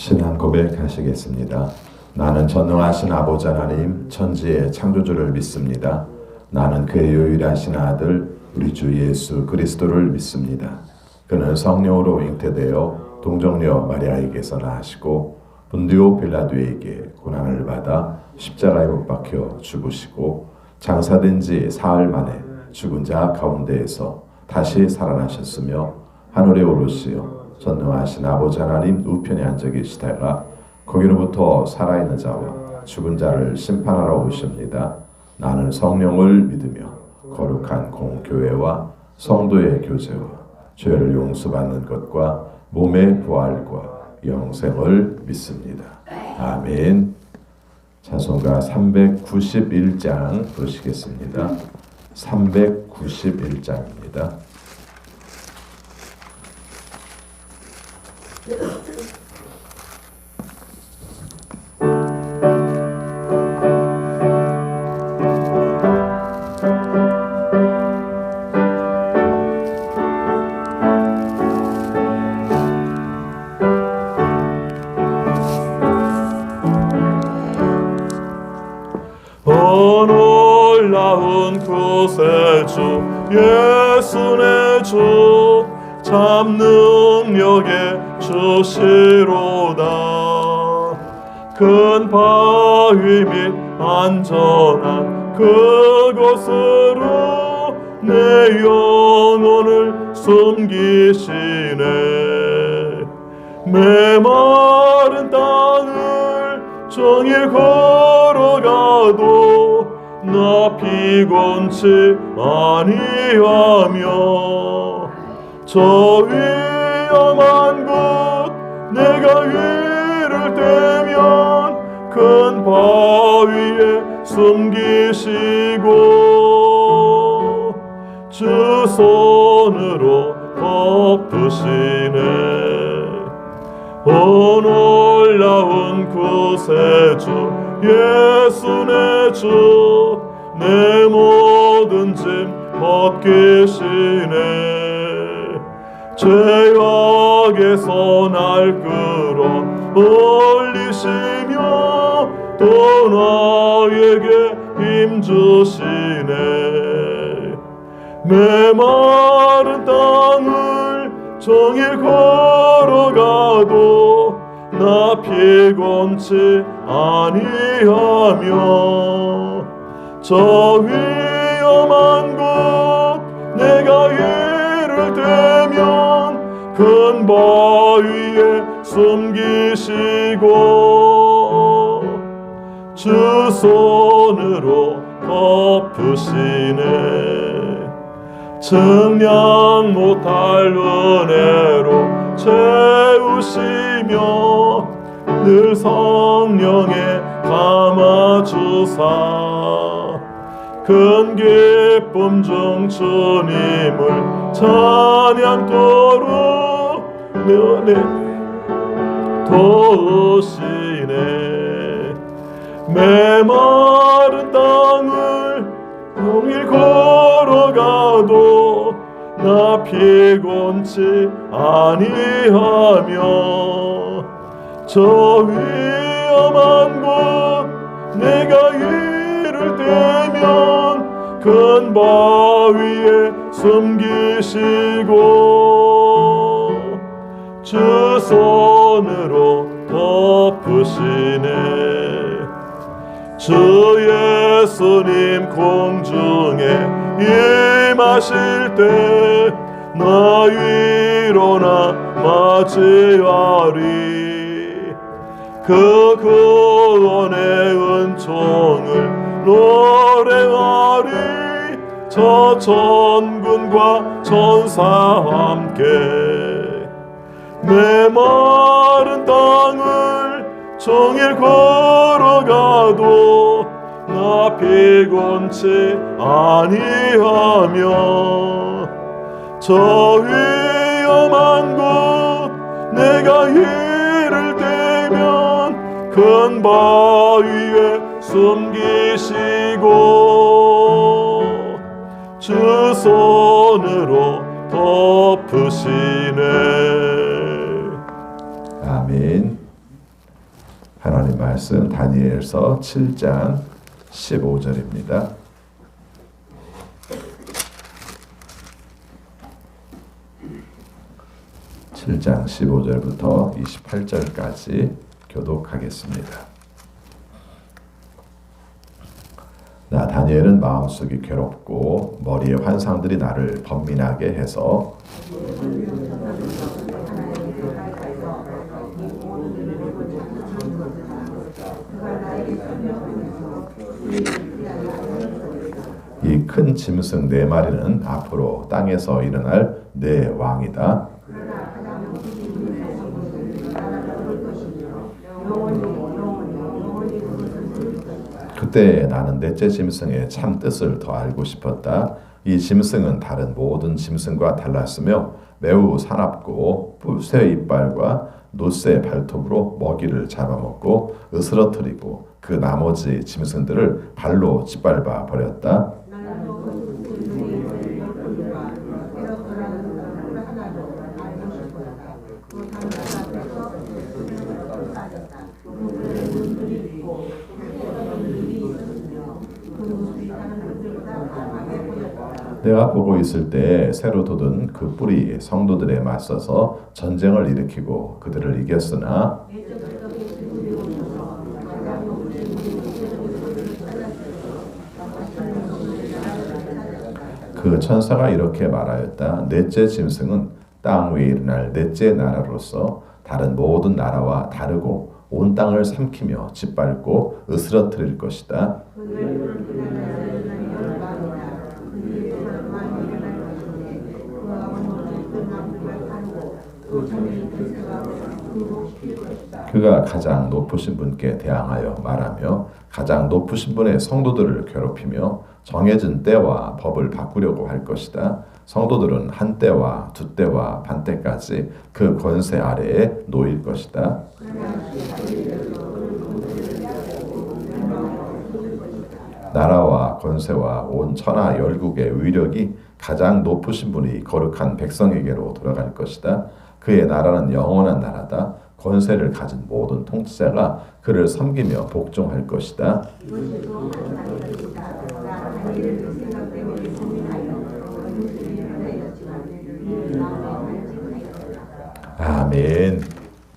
신앙 고백하시겠습니다. 나는 전능하신 아버지 하나님 천지의 창조주를 믿습니다. 나는 그의 유일하신 아들 우리 주 예수 그리스도를 믿습니다. 그는 성령으로 잉태되어 동정녀 마리아에게서 나시고 본디오 빌라도에게 고난을 받아 십자가에 못 박혀 죽으시고 장사된 지 사흘 만에 죽은 자 가운데에서 다시 살아나셨으며 하늘에 오르시어 전능하신 아버지 하나님 우편에 앉아 계시다가 거기로부터 살아있는 자와 죽은 자를 심판하러 오십니다. 나는 성령을 믿으며 거룩한 공교회와 성도의 교제와 죄를 용서받는 것과 몸의 부활과 영생을 믿습니다. 아멘. 찬송가 391장 부르시겠습니다. 391장입니다. 놀라운 구세주 예수 내 주 참 능력의 주시로다. 큰 바위 및 안전한 그곳으로 내 영혼을 숨기시네. 메마른 땅을 종일 걸어가도 나 피곤치 아니하며 저 위험한 곳 내가 위를 대면 큰 바위에 숨기시고 주 손으로 덮으시네. 오 놀라운 구세주 예수 내 주 내 모든 짐 벗기시네. 죄악에서 날 끌어 올리시며 또 나에게 힘 주시네. 메마른 땅을 종일 걸어가도 나 피곤치 아니하며 저 위험한 곳 내가 이를 대면 큰 바위에 숨기시고 주 손으로 덮으시네. 증량 못할 은혜로 채우시며 늘 성령에 감아주사 큰 기쁨 중 주님을 찬양토록 면에 도우시네. 메마른 땅을 종일 걸어가도 나 피곤치 아니하며 저 위험한 곳 내가 이를 대면 큰 바위에 숨기시고 주 손으로 덮으시네. 주 예수님 공중에 임하실 때 나 위로나 맞이하리. 그 구원의 은총을 노래하리. 저 천군과 천사 함께 메마른 땅을 종일 걸어가도 나 피곤치 아니하며 저 위험한 곳 내가 이를 대면 큰 바위에 숨기시고 주 손으로 덮으시네. 아멘. 하나님 말씀 다니엘서 7장 15절입니다. 7장 15절부터 28절까지 교독하겠습니다. 나 다니엘은 마음속이 괴롭고 머리에 환상들이 나를 번민하게 해서 이 큰 짐승 네 마리는 앞으로 땅에서 일어날 네 왕이다. 그때 나는 넷째 짐승의 참 뜻을 더 알고 싶었다. 이 짐승은 다른 모든 짐승과 달랐으며 매우 사납고 새 이빨과 노새 발톱으로 먹이를 잡아먹고 으스러뜨리고 그 나머지 짐승들을 발로 짓밟아 버렸다. 내가 보고 있을 때 새로 돋은 그 뿔이 성도들에 맞서서 전쟁을 일으키고 그들을 이겼으나 그 천사가 이렇게 말하였다. 넷째 짐승은 땅 위에 일어날 넷째 나라로서 다른 모든 나라와 다르고 온 땅을 삼키며 짓밟고 으스러뜨릴 것이다. 그가 가장 높으신 분께 대항하여 말하며 가장 높으신 분의 성도들을 괴롭히며 정해진 때와 법을 바꾸려고 할 것이다. 성도들은 한 때와 두 때와 반 때까지 그 권세 아래에 놓일 것이다. 나라와 권세와 온 천하 열국의 위력이 가장 높으신 분이 거룩한 백성에게로 돌아갈 것이다. 그의 나라는 영원한 나라다. 권세를 가진 모든 통치자가 그를 섬기며 복종할 것이다. 아멘.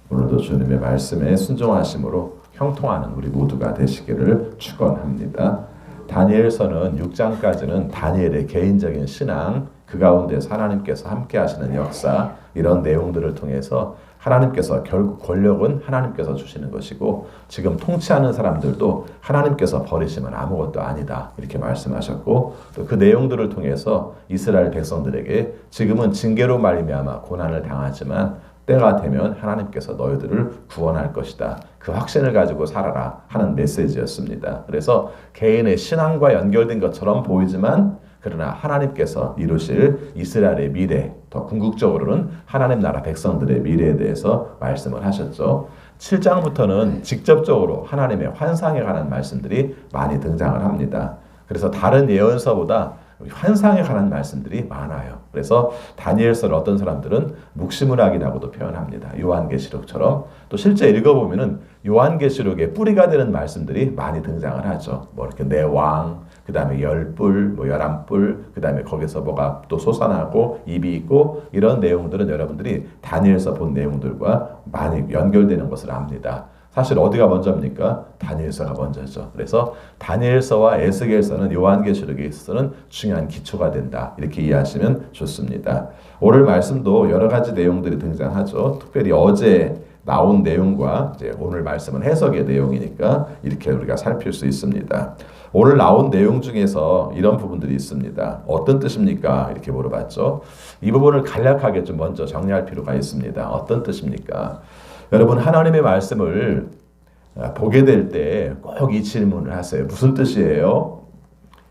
오늘도 주님의 말씀에 순종하심으로 형통하는 우리 모두가 되시기를 축원합니다. 다니엘서는 6장까지는 다니엘의 개인적인 신앙, 그 가운데서 하나님께서 함께 하시는 역사, 이런 내용들을 통해서 하나님께서 결국 권력은 하나님께서 주시는 것이고 지금 통치하는 사람들도 하나님께서 버리시면 아무것도 아니다 이렇게 말씀하셨고 또 그 내용들을 통해서 이스라엘 백성들에게 지금은 징계로 말미암아 고난을 당하지만 때가 되면 하나님께서 너희들을 구원할 것이다. 그 확신을 가지고 살아라 하는 메시지였습니다. 그래서 개인의 신앙과 연결된 것처럼 보이지만 그러나 하나님께서 이루실 이스라엘의 미래, 더 궁극적으로는 하나님 나라 백성들의 미래에 대해서 말씀을 하셨죠. 7장부터는 직접적으로 하나님의 환상에 관한 말씀들이 많이 등장을 합니다. 그래서 다른 예언서보다 환상에 관한 말씀들이 많아요. 그래서 다니엘서를 어떤 사람들은 묵시문학이라고도 표현합니다. 요한계시록처럼. 또 실제 읽어보면은 요한계시록의 뿌리가 되는 말씀들이 많이 등장을 하죠. 뭐 이렇게 내 왕, 그 다음에 10뿔, 11뿔, 그 다음에 거기서 뭐가 또 솟아나고 입이 있고 이런 내용들은 여러분들이 다니엘서 본 내용들과 많이 연결되는 것을 압니다. 사실 어디가 먼저입니까? 다니엘서가 먼저죠. 그래서 다니엘서와 에스겔서는 요한계시록에 있어서는 중요한 기초가 된다. 이렇게 이해하시면 좋습니다. 오늘 말씀도 여러 가지 내용들이 등장하죠. 특별히 어제 나온 내용과 이제 오늘 말씀은 해석의 내용이니까 이렇게 우리가 살필 수 있습니다. 오늘 나온 내용 중에서 이런 부분들이 있습니다. 어떤 뜻입니까? 이렇게 물어봤죠. 이 부분을 간략하게 좀 먼저 정리할 필요가 있습니다. 어떤 뜻입니까? 여러분 하나님의 말씀을 보게 될 때 꼭 이 질문을 하세요. 무슨 뜻이에요?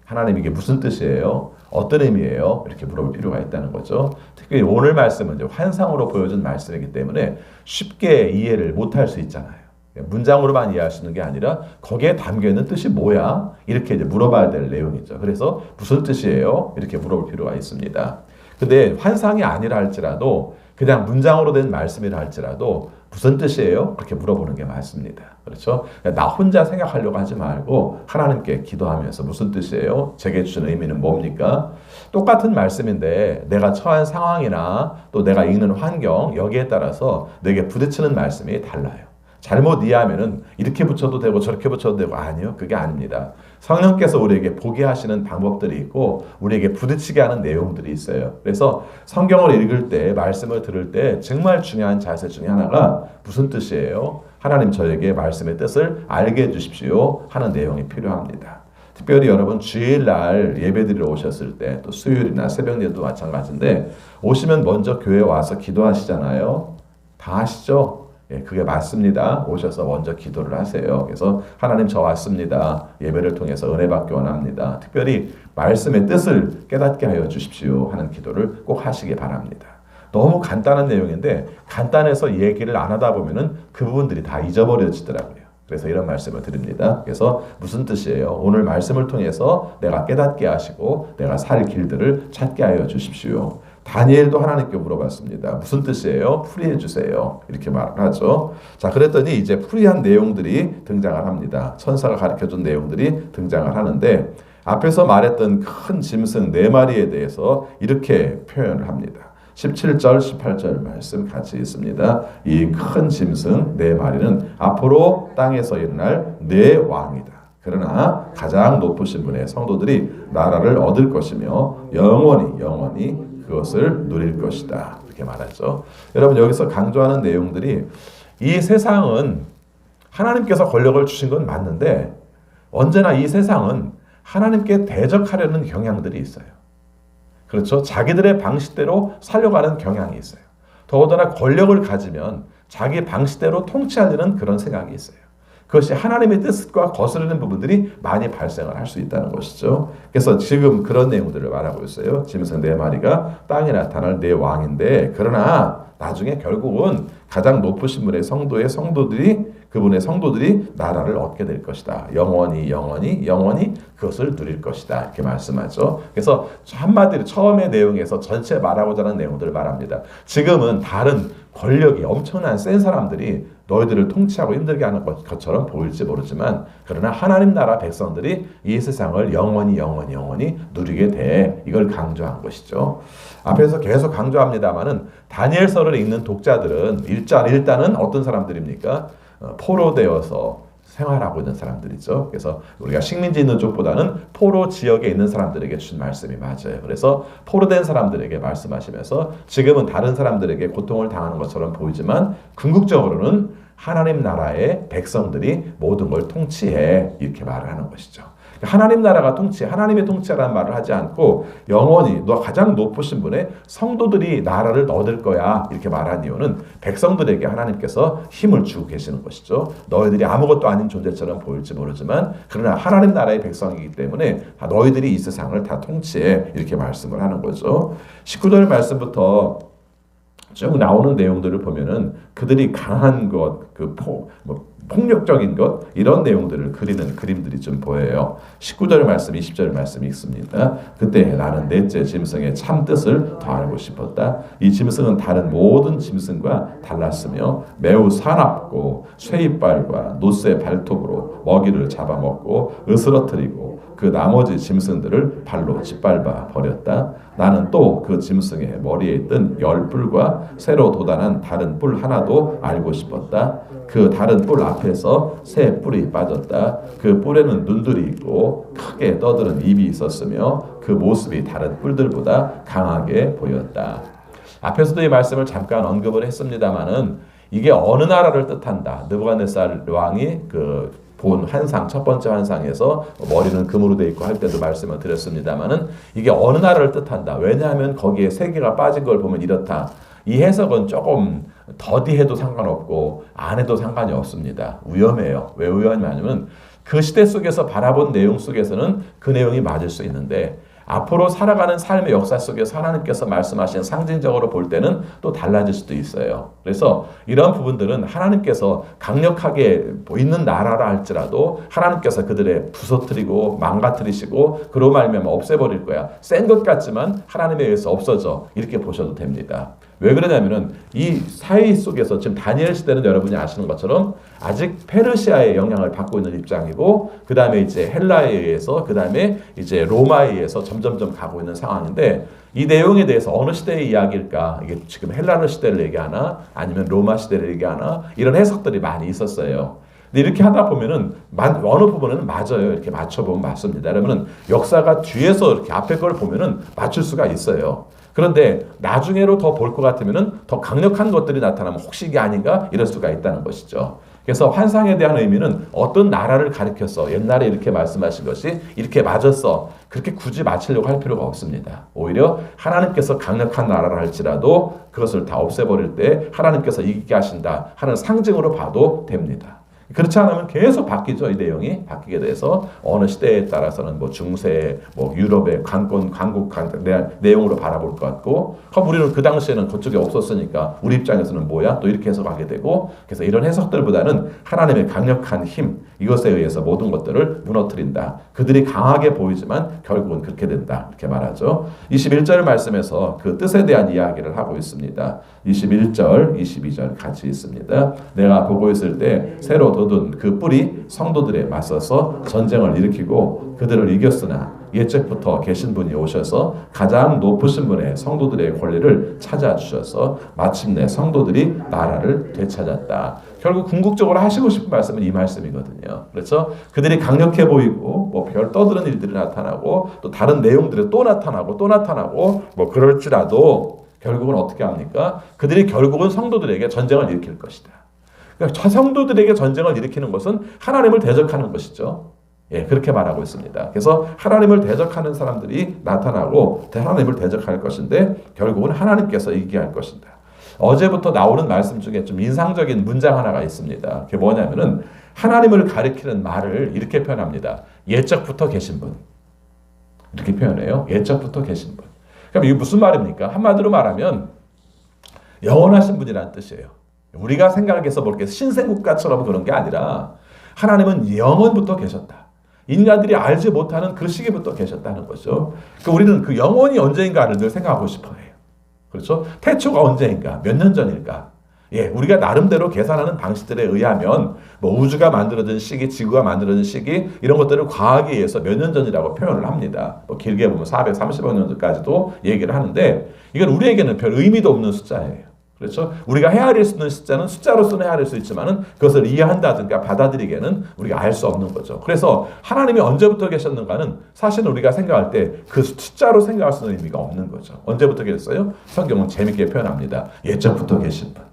하나님 이게 무슨 뜻이에요? 어떤 의미예요? 이렇게 물어볼 필요가 있다는 거죠. 특히 오늘 말씀은 이제 환상으로 보여준 말씀이기 때문에 쉽게 이해를 못할 수 있잖아요. 문장으로만 이해할 수 있는 게 아니라 거기에 담겨있는 뜻이 뭐야? 이렇게 이제 물어봐야 될 내용이죠. 그래서 무슨 뜻이에요? 이렇게 물어볼 필요가 있습니다. 근데 환상이 아니라 할지라도 그냥 문장으로 된 말씀이라 할지라도 무슨 뜻이에요? 그렇게 물어보는 게 맞습니다. 그렇죠? 나 혼자 생각하려고 하지 말고 하나님께 기도하면서 무슨 뜻이에요? 제게 주는 의미는 뭡니까? 똑같은 말씀인데 내가 처한 상황이나 또 내가 읽는 환경 여기에 따라서 내게 부딪히는 말씀이 달라요. 잘못 이해하면은 이렇게 붙여도 되고 저렇게 붙여도 되고 아니요. 그게 아닙니다. 성령께서 우리에게 보게 하시는 방법들이 있고 우리에게 부딪히게 하는 내용들이 있어요. 그래서 성경을 읽을 때 말씀을 들을 때 정말 중요한 자세 중에 하나가 무슨 뜻이에요? 하나님 저에게 말씀의 뜻을 알게 해주십시오 하는 내용이 필요합니다. 특별히 여러분 주일날 예배드리러 오셨을 때 또 수요일이나 새벽예도 마찬가지인데 오시면 먼저 교회에 와서 기도하시잖아요. 다 하시죠? 예, 그게 맞습니다. 오셔서 먼저 기도를 하세요. 그래서 하나님 저 왔습니다. 예배를 통해서 은혜 받기 원합니다. 특별히 말씀의 뜻을 깨닫게 하여 주십시오 하는 기도를 꼭 하시기 바랍니다. 너무 간단한 내용인데 간단해서 얘기를 안 하다 보면은 그 부분들이 다 잊어버려지더라고요. 그래서 이런 말씀을 드립니다. 그래서 무슨 뜻이에요? 오늘 말씀을 통해서 내가 깨닫게 하시고 내가 살 길들을 찾게 하여 주십시오. 다니엘도 하나님께 물어봤습니다. 무슨 뜻이에요? 풀이해 주세요. 이렇게 말을 하죠. 자, 그랬더니 이제 풀이한 내용들이 등장을 합니다. 천사가 가르쳐준 내용들이 등장을 하는데 앞에서 말했던 큰 짐승 4마리에 대해서 이렇게 표현을 합니다. 17절, 18절 말씀 같이 있습니다. 이 큰 짐승 4마리는 앞으로 땅에서 일어날 4왕이다. 그러나 가장 높으신 분의 성도들이 나라를 얻을 것이며 영원히 그것을 누릴 것이다. 이렇게 말하죠. 여러분 여기서 강조하는 내용들이 이 세상은 하나님께서 권력을 주신 건 맞는데 언제나 이 세상은 하나님께 대적하려는 경향들이 있어요. 그렇죠? 자기들의 방식대로 살려가는 경향이 있어요. 더군다나 권력을 가지면 자기 방식대로 통치하려는 그런 생각이 있어요. 그것이 하나님의 뜻과 거스르는 부분들이 많이 발생을 할 수 있다는 것이죠. 그래서 지금 그런 내용들을 말하고 있어요. 짐승 4마리가 땅에 나타날 4왕인데 그러나 나중에 결국은 가장 높으신 분의 그분의 성도들이 나라를 얻게 될 것이다. 영원히 그것을 누릴 것이다. 이렇게 말씀하죠. 그래서 한마디로 처음의 내용에서 전체 말하고자 하는 내용들을 말합니다. 지금은 다른 권력이 엄청난 센 사람들이 너희들을 통치하고 힘들게 하는 것처럼 보일지 모르지만 그러나 하나님 나라 백성들이 이 세상을 영원히 누리게 돼. 이걸 강조한 것이죠. 앞에서 계속 강조합니다마는 다니엘서를 읽는 독자들은 일단은 어떤 사람들입니까? 포로되어서 생활하고 있는 사람들이죠. 그래서 우리가 식민지 있는 쪽보다는 포로 지역에 있는 사람들에게 주신 말씀이 맞아요. 그래서 포로된 사람들에게 말씀하시면서 지금은 다른 사람들에게 고통을 당하는 것처럼 보이지만 궁극적으로는 하나님 나라의 백성들이 모든 걸 통치해 이렇게 말을 하는 것이죠. 하나님 나라가 하나님의 통치라는 말을 하지 않고 영원히 너 가장 높으신 분의 성도들이 나라를 얻을 거야 이렇게 말한 이유는 백성들에게 하나님께서 힘을 주고 계시는 것이죠. 너희들이 아무것도 아닌 존재처럼 보일지 모르지만 그러나 하나님 나라의 백성이기 때문에 너희들이 이 세상을 다 통치해 이렇게 말씀을 하는 거죠. 19절 말씀부터 쭉 나오는 내용들을 보면은 그들이 강한 것, 폭력적인 것 이런 내용들을 그리는 그림들이 좀 보여요. 19절 말씀, 20절 말씀이 있습니다. 그때 나는 넷째 짐승의 참 뜻을 더 알고 싶었다. 이 짐승은 다른 모든 짐승과 달랐으며 매우 사납고 쇠이빨과 노쇠 발톱으로 먹이를 잡아먹고 으스러뜨리고 그 나머지 짐승들을 발로 짓밟아 버렸다. 나는 또 그 짐승의 머리에 있던 10뿔과 새로 돋아난 다른 뿔 하나도 알고 싶었다. 그 다른 뿔 앞에서 새 뿔이 빠졌다. 그 뿔에는 눈들이 있고 크게 떠드는 입이 있었으며 그 모습이 다른 뿔들보다 강하게 보였다. 앞에서도 이 말씀을 잠깐 언급을 했습니다마는 이게 어느 나라를 뜻한다. 느부갓네살 왕이 본 환상, 첫 번째 환상에서 머리는 금으로 되어 있고 할 때도 말씀을 드렸습니다마는 이게 어느 나라를 뜻한다. 왜냐하면 거기에 세 개가 빠진 걸 보면 이렇다. 이 해석은 조금 더디해도 상관없고 안 해도 상관이 없습니다. 위험해요. 왜 위험하냐면 그 시대 속에서 바라본 내용 속에서는 그 내용이 맞을 수 있는데 앞으로 살아가는 삶의 역사 속에서 하나님께서 말씀하신 상징적으로 볼 때는 또 달라질 수도 있어요. 그래서 이런 부분들은 하나님께서 강력하게 있는 나라라 할지라도 하나님께서 그들의 부서뜨리고 망가뜨리시고 그로 말미암아 없애버릴 거야. 센 것 같지만 하나님에 의해서 없어져. 이렇게 보셔도 됩니다. 왜 그러냐면은 이 사회 속에서 지금 다니엘 시대는 여러분이 아시는 것처럼 아직 페르시아의 영향을 받고 있는 입장이고, 그 다음에 이제 헬라에 의해서, 그 다음에 이제 로마에 의해서 점점점 가고 있는 상황인데, 이 내용에 대해서 어느 시대의 이야기일까? 이게 지금 헬라르 시대를 얘기하나 아니면 로마 시대를 얘기하나, 이런 해석들이 많이 있었어요. 근데 이렇게 하다 보면은 어느 부분은 맞아요. 이렇게 맞춰보면 맞습니다. 그러면은 역사가 뒤에서 이렇게 앞에 걸 보면은 맞출 수가 있어요. 그런데 나중에로 더 볼 것 같으면은 더 강력한 것들이 나타나면 혹시 이게 아닌가 이럴 수가 있다는 것이죠. 그래서 환상에 대한 의미는 어떤 나라를 가리켜서 옛날에 이렇게 말씀하신 것이 이렇게 맞았어, 그렇게 굳이 맞추려고 할 필요가 없습니다. 오히려 하나님께서 강력한 나라를 할지라도 그것을 다 없애버릴 때 하나님께서 이기게 하신다 하는 상징으로 봐도 됩니다. 그렇지 않으면 계속 바뀌죠. 이 내용이 바뀌게 돼서 어느 시대에 따라서는 뭐 중세, 뭐 유럽의 강국 내용으로 바라볼 것 같고, 그럼 우리는 그 당시에는 그쪽에 없었으니까 우리 입장에서는 뭐야? 또 이렇게 해석하게 되고, 그래서 이런 해석들보다는 하나님의 강력한 힘, 이것에 의해서 모든 것들을 무너뜨린다. 그들이 강하게 보이지만 결국은 그렇게 된다. 이렇게 말하죠. 21절 말씀에서 그 뜻에 대한 이야기를 하고 있습니다. 21절, 22절 같이 있습니다. 내가 보고 있을 때 새로 돋은 그 뿔이 성도들에 맞서서 전쟁을 일으키고 그들을 이겼으나 예적부터 계신 분이 오셔서 가장 높으신 분의 성도들의 권리를 찾아주셔서 마침내 성도들이 나라를 되찾았다. 결국 궁극적으로 하시고 싶은 말씀은 이 말씀이거든요. 그렇죠? 그들이 강력해 보이고 뭐 별 떠드는 일들이 나타나고 또 다른 내용들이 또 나타나고 뭐 그럴지라도 결국은 어떻게 합니까? 그들이 결국은 성도들에게 전쟁을 일으킬 것이다. 그러니까 성도들에게 전쟁을 일으키는 것은 하나님을 대적하는 것이죠. 예, 그렇게 말하고 있습니다. 그래서 하나님을 대적하는 사람들이 나타나고 하나님을 대적할 것인데 결국은 하나님께서 이기게 할 것이다. 어제부터 나오는 말씀 중에 좀 인상적인 문장 하나가 있습니다. 그게 뭐냐면은 하나님을 가리키는 말을 이렇게 표현합니다. 예적부터 계신 분. 이렇게 표현해요. 예적부터 계신 분. 그럼 이게 무슨 말입니까? 한마디로 말하면 영원하신 분이라는 뜻이에요. 우리가 생각해서 볼 게 신생국가처럼 그런 게 아니라 하나님은 영원부터 계셨다. 인간들이 알지 못하는 그 시기부터 계셨다는 거죠. 그러니까 우리는 그 영원이 언제인가를 늘 생각하고 싶어 해요. 그렇죠? 태초가 언제인가? 몇 년 전일까? 예, 우리가 나름대로 계산하는 방식들에 의하면 뭐 우주가 만들어진 시기, 지구가 만들어진 시기 이런 것들을 과학에 의해서 몇 년 전이라고 표현을 합니다. 뭐 길게 보면 430억 년 전까지도 얘기를 하는데 이건 우리에게는 별 의미도 없는 숫자예요. 그렇죠? 우리가 헤아릴 수 있는 숫자는 숫자로서는 헤아릴 수 있지만은 그것을 이해한다든가 받아들이기에는 우리가 알 수 없는 거죠. 그래서 하나님이 언제부터 계셨는가는 사실은 우리가 생각할 때 그 숫자로 생각할 수 있는 의미가 없는 거죠. 언제부터 계셨어요? 성경은 재밌게 표현합니다. 예적부터 계신 분.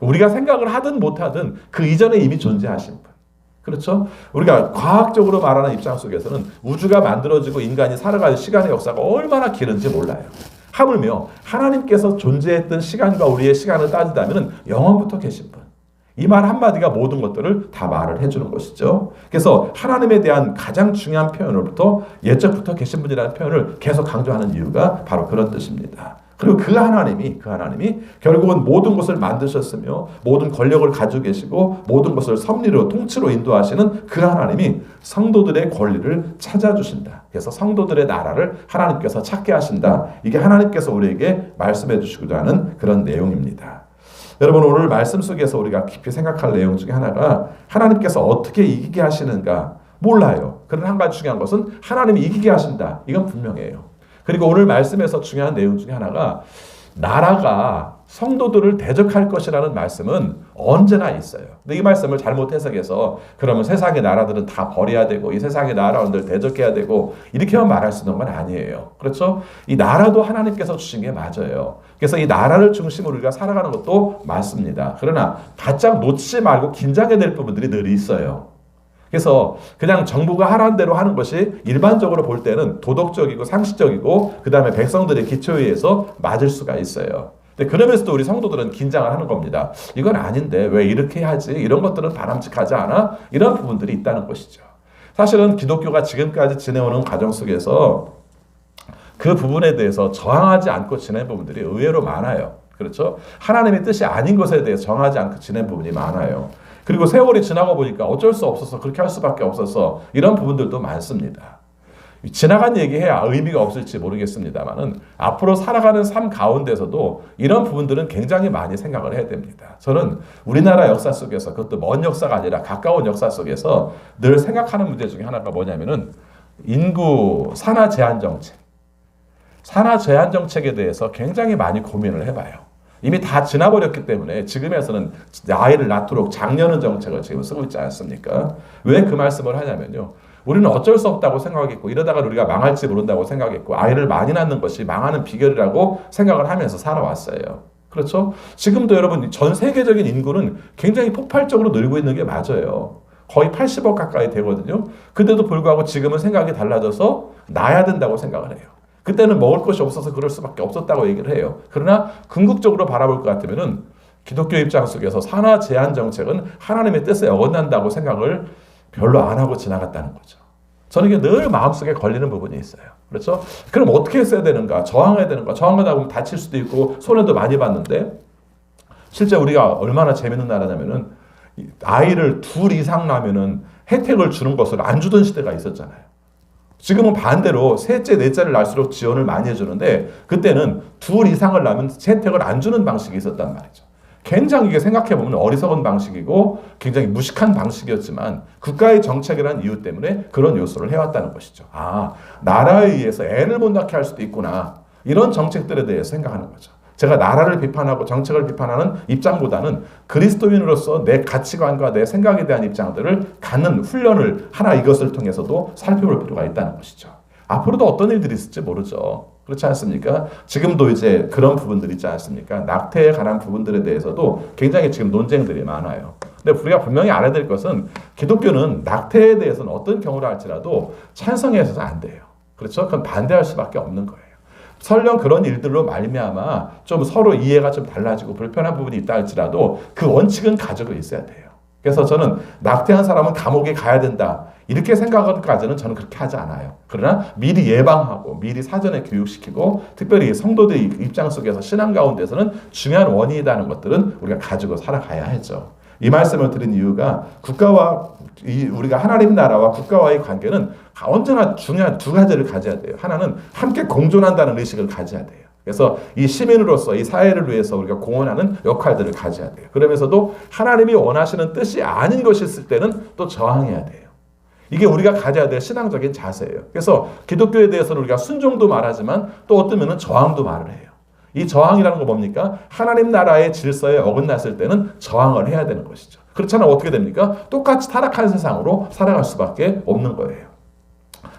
우리가 생각을 하든 못하든 그 이전에 이미 존재하신 분. 그렇죠? 우리가 과학적으로 말하는 입장 속에서는 우주가 만들어지고 인간이 살아갈 시간의 역사가 얼마나 길은지 몰라요. 하물며 하나님께서 존재했던 시간과 우리의 시간을 따지다면 영원부터 계신 분. 이 말 한마디가 모든 것들을 다 말을 해주는 것이죠. 그래서 하나님에 대한 가장 중요한 표현으로부터 예적부터 계신 분이라는 표현을 계속 강조하는 이유가 바로 그런 뜻입니다. 그리고 그 하나님이 결국은 모든 것을 만드셨으며 모든 권력을 가지고 계시고 모든 것을 섭리로 통치로 인도하시는 그 하나님이 성도들의 권리를 찾아주신다. 그래서 성도들의 나라를 하나님께서 찾게 하신다. 이게 하나님께서 우리에게 말씀해 주시고자 하는 그런 내용입니다. 여러분 오늘 말씀 속에서 우리가 깊이 생각할 내용 중에 하나가 하나님께서 어떻게 이기게 하시는가 몰라요. 그러나 한 가지 중요한 것은 하나님이 이기게 하신다. 이건 분명해요. 그리고 오늘 말씀에서 중요한 내용 중에 하나가 나라가 성도들을 대적할 것이라는 말씀은 언제나 있어요. 근데 이 말씀을 잘못 해석해서 그러면 세상의 나라들은 다 버려야 되고 이 세상의 나라들을 대적해야 되고 이렇게만 말할 수 있는 건 아니에요. 그렇죠? 이 나라도 하나님께서 주신 게 맞아요. 그래서 이 나라를 중심으로 우리가 살아가는 것도 맞습니다. 그러나 바짝 놓치지 말고 긴장해야 될 부분들이 늘 있어요. 그래서 그냥 정부가 하라는 대로 하는 것이 일반적으로 볼 때는 도덕적이고 상식적이고 그 다음에 백성들의 기초에 의해서 맞을 수가 있어요. 근데 그러면서도 우리 성도들은 긴장을 하는 겁니다. 이건 아닌데 왜 이렇게 하지? 이런 것들은 바람직하지 않아? 이런 부분들이 있다는 것이죠. 사실은 기독교가 지금까지 지내오는 과정 속에서 그 부분에 대해서 저항하지 않고 지낸 부분들이 의외로 많아요. 그렇죠? 하나님의 뜻이 아닌 것에 대해서 정하지 않고 지낸 부분이 많아요. 그리고 세월이 지나고 보니까 어쩔 수 없어서 그렇게 할 수밖에 없어서 이런 부분들도 많습니다. 지나간 얘기해야 의미가 없을지 모르겠습니다만은 앞으로 살아가는 삶 가운데서도 이런 부분들은 굉장히 많이 생각을 해야 됩니다. 저는 우리나라 역사 속에서, 그것도 먼 역사가 아니라 가까운 역사 속에서 늘 생각하는 문제 중에 하나가 뭐냐면은 인구 산하 제한 정책. 산하 제한 정책에 대해서 굉장히 많이 고민을 해봐요. 이미 다 지나버렸기 때문에 지금에서는 아이를 낳도록 장려하는 정책을 지금 쓰고 있지 않습니까? 왜 그 말씀을 하냐면요. 우리는 어쩔 수 없다고 생각했고 이러다가 우리가 망할지 모른다고 생각했고 아이를 많이 낳는 것이 망하는 비결이라고 생각을 하면서 살아왔어요. 그렇죠? 지금도 여러분 전 세계적인 인구는 굉장히 폭발적으로 늘고 있는 게 맞아요. 거의 80억 가까이 되거든요. 근데도 불구하고 지금은 생각이 달라져서 낳아야 된다고 생각을 해요. 그때는 먹을 것이 없어서 그럴 수밖에 없었다고 얘기를 해요. 그러나 궁극적으로 바라볼 것 같으면은 기독교 입장 속에서 산하 제한 정책은 하나님의 뜻에 어긋난다고 생각을 별로 안 하고 지나갔다는 거죠. 저는 이게 늘 마음속에 걸리는 부분이 있어요. 그렇죠? 그럼 어떻게 했어야 되는가? 저항해야 되는가? 저항하다 보면 다칠 수도 있고 손해도 많이 봤는데 실제 우리가 얼마나 재밌는 나라냐면은 아이를 둘 이상 낳으면은 혜택을 주는 것을 안 주던 시대가 있었잖아요. 지금은 반대로 셋째, 넷째를 낳을수록 지원을 많이 해주는데 그때는 둘 이상을 낳으면 혜택을 안 주는 방식이 있었단 말이죠. 굉장히 이게 생각해보면 어리석은 방식이고 굉장히 무식한 방식이었지만 국가의 정책이라는 이유 때문에 그런 요소를 해왔다는 것이죠. 아, 나라에 의해서 애를 못 낳게 할 수도 있구나. 이런 정책들에 대해서 생각하는 거죠. 제가 나라를 비판하고 정책을 비판하는 입장보다는 그리스도인으로서 내 가치관과 내 생각에 대한 입장들을 갖는 훈련을 하나 이것을 통해서도 살펴볼 필요가 있다는 것이죠. 앞으로도 어떤 일들이 있을지 모르죠. 그렇지 않습니까? 지금도 이제 그런 부분들이 있지 않습니까? 낙태에 관한 부분들에 대해서도 굉장히 지금 논쟁들이 많아요. 근데 우리가 분명히 알아야 될 것은 기독교는 낙태에 대해서는 어떤 경우를 할지라도 찬성해서는 안 돼요. 그렇죠? 그건 반대할 수밖에 없는 거예요. 설령 그런 일들로 말미암아 좀 서로 이해가 좀 달라지고 불편한 부분이 있다 할지라도 그 원칙은 가지고 있어야 돼요. 그래서 저는 낙태한 사람은 감옥에 가야 된다. 이렇게 생각하기까지는 저는 그렇게 하지 않아요. 그러나 미리 예방하고 미리 사전에 교육시키고 특별히 성도들 입장 속에서 신앙 가운데서는 중요한 원인이라는 것들은 우리가 가지고 살아가야 하죠. 이 말씀을 드린 이유가 국가와 우리가 하나님 나라와 국가와의 관계는 언제나 중요한 두 가지를 가져야 돼요. 하나는 함께 공존한다는 의식을 가져야 돼요. 그래서 이 시민으로서 이 사회를 위해서 우리가 공헌하는 역할들을 가져야 돼요. 그러면서도 하나님이 원하시는 뜻이 아닌 것이 있을 때는 또 저항해야 돼요. 이게 우리가 가져야 될 신앙적인 자세예요. 그래서 기독교에 대해서는 우리가 순종도 말하지만 또 어떤 면은 저항도 말을 해요. 이 저항이라는 거 뭡니까? 하나님 나라의 질서에 어긋났을 때는 저항을 해야 되는 것이죠. 그렇잖아요. 어떻게 됩니까? 똑같이 타락한 세상으로 살아갈 수밖에 없는 거예요.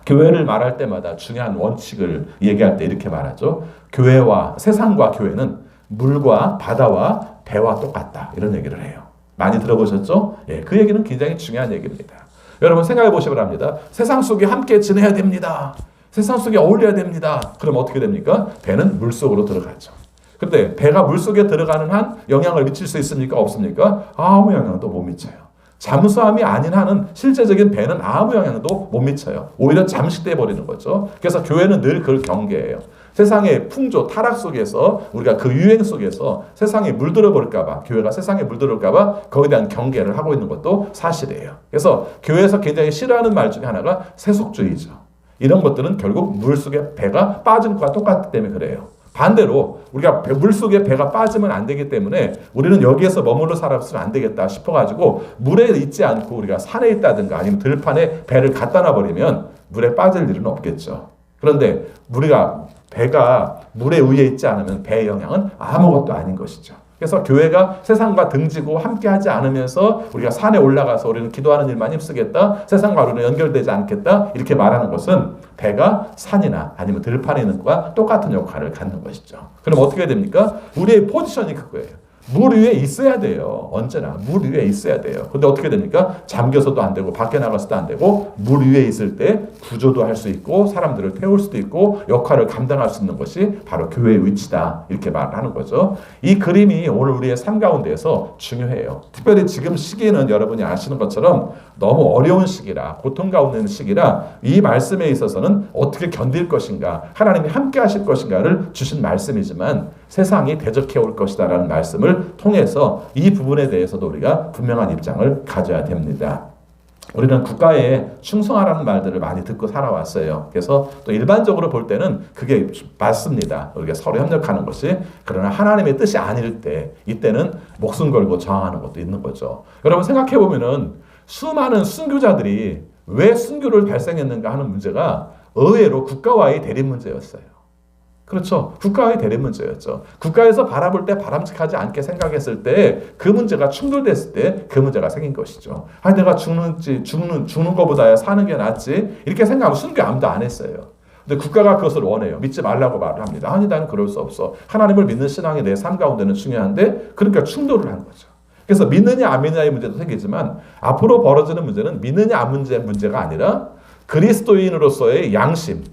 교회를 말할 때마다 중요한 원칙을 얘기할 때 이렇게 말하죠. 교회와 세상과 교회는 물과 바다와 배와 똑같다. 이런 얘기를 해요. 많이 들어보셨죠? 예, 그 얘기는 굉장히 중요한 얘기입니다. 여러분 생각해 보시기 바랍니다. 세상 속에 함께 지내야 됩니다. 세상 속에 어울려야 됩니다. 그럼 어떻게 됩니까? 배는 물속으로 들어가죠. 근데 배가 물속에 들어가는 한 영향을 미칠 수 있습니까? 없습니까? 아무 영향도 못 미쳐요. 잠수함이 아닌 한은 실제적인 배는 아무 영향도 못 미쳐요. 오히려 잠식돼 버리는 거죠. 그래서 교회는 늘 그걸 경계해요. 세상의 풍조, 타락 속에서 우리가 그 유행 속에서 세상에 물들어 버릴까 봐, 교회가 세상에 물들어올까 봐 거기에 대한 경계를 하고 있는 것도 사실이에요. 그래서 교회에서 굉장히 싫어하는 말 중에 하나가 세속주의죠. 이런 것들은 결국 물속에 배가 빠진 것과 똑같기 때문에 그래요. 반대로 우리가 물속에 배가 빠지면 안 되기 때문에 우리는 여기에서 머물러 살아서는 안 되겠다 싶어가지고 물에 있지 않고 우리가 산에 있다든가 아니면 들판에 배를 갖다 놔버리면 물에 빠질 일은 없겠죠. 그런데 우리가 배가 물에 의해 있지 않으면 배의 영향은 아무것도 아닌 것이죠. 그래서 교회가 세상과 등지고 함께하지 않으면서 우리가 산에 올라가서 우리는 기도하는 일만 힘쓰겠다. 세상과 우리는 연결되지 않겠다. 이렇게 말하는 것은 배가 산이나 아니면 들판에 있는 것과 똑같은 역할을 갖는 것이죠. 그럼 어떻게 됩니까? 우리의 포지션이 그거예요. 물 위에 있어야 돼요. 언제나 물 위에 있어야 돼요. 근데 어떻게 됩니까? 잠겨서도 안 되고 밖에 나가서도 안 되고 물 위에 있을 때 구조도 할 수 있고 사람들을 태울 수도 있고 역할을 감당할 수 있는 것이 바로 교회의 위치다. 이렇게 말하는 거죠. 이 그림이 오늘 우리의 삶 가운데에서 중요해요. 특별히 지금 시기에는 여러분이 아시는 것처럼 너무 어려운 시기라 고통 가운데 있는 시기라 이 말씀에 있어서는 어떻게 견딜 것인가 하나님이 함께 하실 것인가를 주신 말씀이지만 세상이 대적해 올 것이다라는 말씀을 통해서 이 부분에 대해서도 우리가 분명한 입장을 가져야 됩니다. 우리는 국가에 충성하라는 말들을 많이 듣고 살아왔어요. 그래서 또 일반적으로 볼 때는 그게 맞습니다. 우리가 서로 협력하는 것이. 그러나 하나님의 뜻이 아닐 때 이때는 목숨 걸고 저항하는 것도 있는 거죠. 여러분 생각해 보면은 수많은 순교자들이 왜 순교를 발생했는가 하는 문제가 의외로 국가와의 대립 문제였어요. 그렇죠. 국가의 대립 문제였죠. 국가에서 바라볼 때 바람직하지 않게 생각했을 때 그 문제가 충돌됐을 때 그 문제가 생긴 것이죠. 아, 내가 죽는 것보다야 사는 게 낫지. 이렇게 생각하면 순교 아무도 안 했어요. 근데 국가가 그것을 원해요. 믿지 말라고 말을 합니다. 아니, 나는 그럴 수 없어. 하나님을 믿는 신앙이 내 삶 가운데는 중요한데, 그러니까 충돌을 한 거죠. 그래서 믿느냐 안 믿느냐의 문제도 생기지만 앞으로 벌어지는 문제는 믿느냐 안 믿느냐의 문제가 아니라 그리스도인으로서의 양심,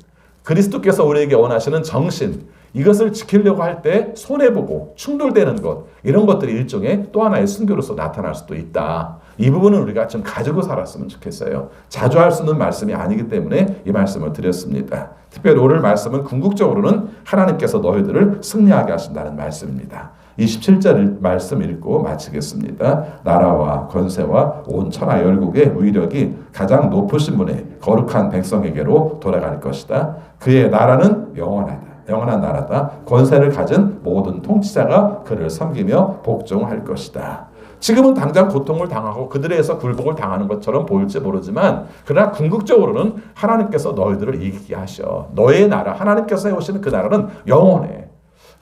그리스도께서 우리에게 원하시는 정신, 이것을 지키려고 할 때 손해보고 충돌되는 것, 이런 것들이 일종의 또 하나의 순교로서 나타날 수도 있다. 이 부분은 우리가 좀 가지고 살았으면 좋겠어요. 자주 할 수 있는 말씀이 아니기 때문에 이 말씀을 드렸습니다. 특별히 오늘 말씀은 궁극적으로는 하나님께서 너희들을 승리하게 하신다는 말씀입니다. 27절 말씀 읽고 마치겠습니다. 나라와 권세와 온 천하 열국의 위력이 가장 높으신 분의 거룩한 백성에게로 돌아갈 것이다. 그의 나라는 영원한 나라다. 권세를 가진 모든 통치자가 그를 섬기며 복종할 것이다. 지금은 당장 고통을 당하고 그들에 의해서 굴복을 당하는 것처럼 보일지 모르지만, 그러나 궁극적으로는 하나님께서 너희들을 이기게 하셔. 너의 나라, 하나님께서 해오시는 그 나라는 영원해.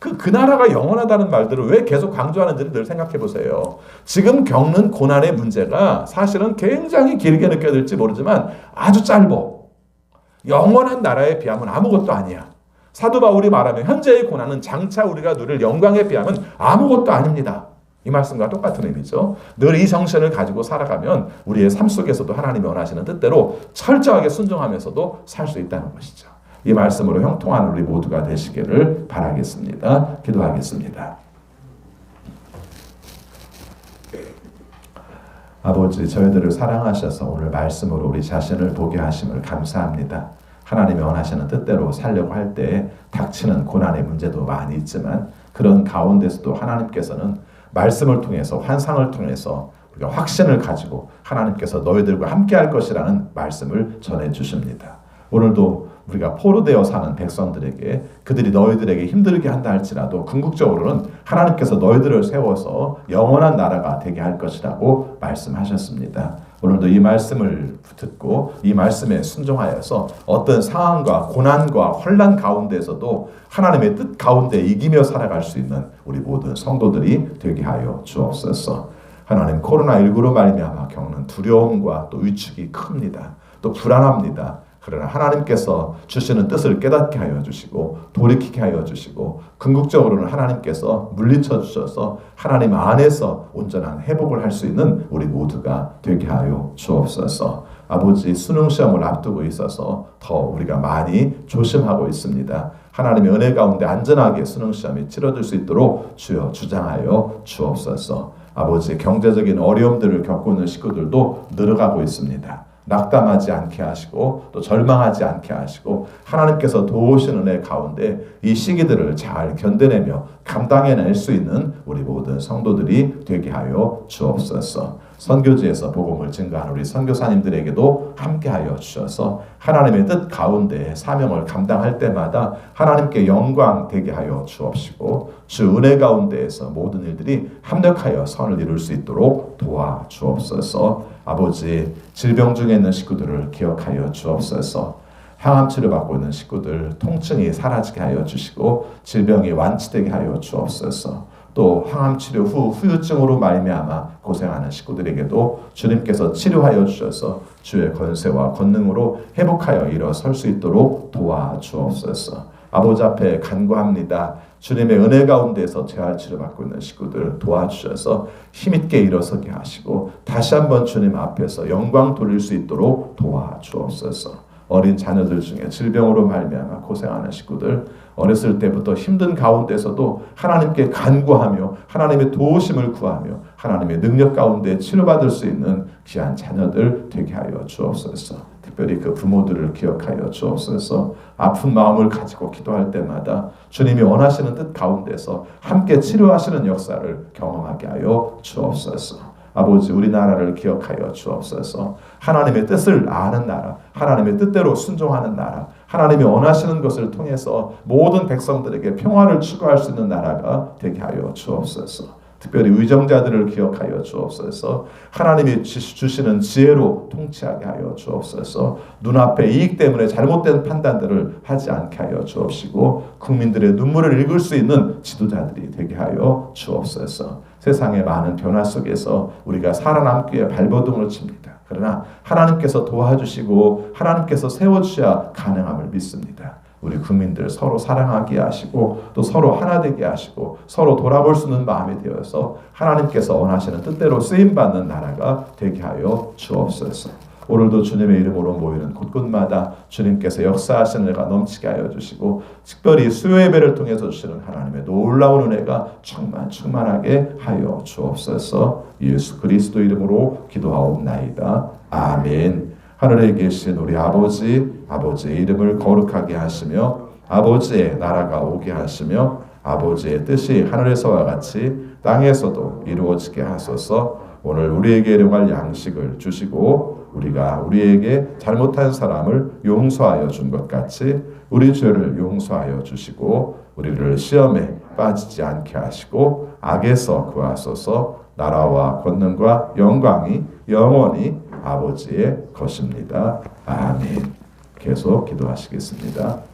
그 나라가 영원하다는 말들을 왜 계속 강조하는지를 늘 생각해 보세요. 지금 겪는 고난의 문제가 사실은 굉장히 길게 느껴질지 모르지만 아주 짧어. 영원한 나라에 비하면 아무것도 아니야. 사도 바울이 말하면 현재의 고난은 장차 우리가 누릴 영광에 비하면 아무것도 아닙니다. 이 말씀과 똑같은 의미죠. 늘 이 정신을 가지고 살아가면 우리의 삶 속에서도 하나님이 원하시는 뜻대로 철저하게 순종하면서도 살 수 있다는 것이죠. 이 말씀으로 형통한 우리 모두가 되시기를 바라겠습니다. 기도하겠습니다. 아버지, 저희들을 사랑하셔서 오늘 말씀으로 우리 자신을 보게 하심을 감사합니다. 하나님이 원하시는 뜻대로 살려고 할 때 닥치는 고난의 문제도 많이 있지만, 그런 가운데서도 하나님께서는 말씀을 통해서, 환상을 통해서 우리가 확신을 가지고 하나님께서 너희들과 함께 할 것이라는 말씀을 전해주십니다. 오늘도 우리가 포로되어 사는 백성들에게, 그들이 너희들에게 힘들게 한다 할지라도 궁극적으로는 하나님께서 너희들을 세워서 영원한 나라가 되게 할 것이라고 말씀하셨습니다. 오늘도 이 말씀을 듣고 이 말씀에 순종하여서 어떤 상황과 고난과 혼란 가운데에서도 하나님의 뜻 가운데 이기며 살아갈 수 있는 우리 모든 성도들이 되게 하여 주옵소서. 하나님, 코로나19로 말미암아 겪는 두려움과 또 위축이 큽니다. 또 불안합니다. 그러나 하나님께서 주시는 뜻을 깨닫게 하여 주시고 돌이키게 하여 주시고, 궁극적으로는 하나님께서 물리쳐 주셔서 하나님 안에서 온전한 회복을 할 수 있는 우리 모두가 되게 하여 주옵소서. 아버지, 수능 시험을 앞두고 있어서 더 우리가 많이 조심하고 있습니다. 하나님의 은혜 가운데 안전하게 수능 시험이 치러질 수 있도록 주여 주장하여 주옵소서. 아버지, 경제적인 어려움들을 겪고 있는 식구들도 늘어가고 있습니다. 낙담하지 않게 하시고 또 절망하지 않게 하시고, 하나님께서 도우시는 은혜 가운데 이 시기들을 잘 견뎌내며 감당해낼 수 있는 우리 모든 성도들이 되게 하여 주옵소서. 선교지에서 복음을 증거하는 우리 선교사님들에게도 함께하여 주셔서 하나님의 뜻 가운데 사명을 감당할 때마다 하나님께 영광 되게 하여 주옵시고, 주 은혜 가운데에서 모든 일들이 합력하여 선을 이룰 수 있도록 도와 주옵소서. 아버지, 질병 중에 있는 식구들을 기억하여 주옵소서. 항암 치료받고 있는 식구들 통증이 사라지게 하여 주시고 질병이 완치되게 하여 주옵소서. 또 항암 치료 후 후유증으로 말미암아 고생하는 식구들에게도 주님께서 치료하여 주셔서 주의 권세와 권능으로 회복하여 일어설 수 있도록 도와주옵소서. 아버지 앞에 간구합니다. 주님의 은혜 가운데서 재활 치료받고 있는 식구들 도와주셔서 힘있게 일어서게 하시고 다시 한번 주님 앞에서 영광 돌릴 수 있도록 도와주옵소서. 어린 자녀들 중에 질병으로 말미암아 고생하는 식구들, 어렸을 때부터 힘든 가운데서도 하나님께 간구하며 하나님의 도우심을 구하며 하나님의 능력 가운데 치료받을 수 있는 귀한 자녀들 되게 하여 주옵소서. 특별히 그 부모들을 기억하여 주옵소서. 아픈 마음을 가지고 기도할 때마다 주님이 원하시는 뜻 가운데서 함께 치료하시는 역사를 경험하게 하여 주옵소서. 아버지 우리나라를 기억하여 주옵소서. 하나님의 뜻을 아는 나라, 하나님의 뜻대로 순종하는 나라, 하나님이 원하시는 것을 통해서 모든 백성들에게 평화를 추구할 수 있는 나라가 되게 하여 주옵소서. 특별히 의정자들을 기억하여 주옵소서. 하나님이 주시는 지혜로 통치하게 하여 주옵소서. 눈앞의 이익 때문에 잘못된 판단들을 하지 않게 하여 주옵시고 국민들의 눈물을 읽을 수 있는 지도자들이 되게 하여 주옵소서. 세상의 많은 변화 속에서 우리가 살아남기에 발버둥을 칩니다. 그러나 하나님께서 도와주시고 하나님께서 세워주셔야 가능함을 믿습니다. 우리 국민들 서로 사랑하게 하시고 또 서로 하나 되게 하시고 서로 돌아볼 수 있는 마음이 되어서 하나님께서 원하시는 뜻대로 쓰임받는 나라가 되게 하여 주옵소서. 오늘도 주님의 이름으로 모이는 곳곳마다 주님께서 역사하시는 은혜가 넘치게 하여 주시고 특별히 수요 예배를 통해서 주시는 하나님의 놀라운 은혜가 충만하게 하여 주옵소서. 예수 그리스도 이름으로 기도하옵나이다. 아멘. 하늘에 계신 우리 아버지의 이름을 거룩하게 하시며 아버지의 나라가 오게 하시며 아버지의 뜻이 하늘에서와 같이 땅에서도 이루어지게 하소서. 오늘 우리에게 일용할 양식을 주시고 우리가 우리에게 잘못한 사람을 용서하여 준 것 같이 우리 죄를 용서하여 주시고 우리를 시험에 빠지지 않게 하시고 악에서 구하소서. 나라와 권능과 영광이 영원히 아버지의 것입니다. 아멘. 계속 기도하시겠습니다.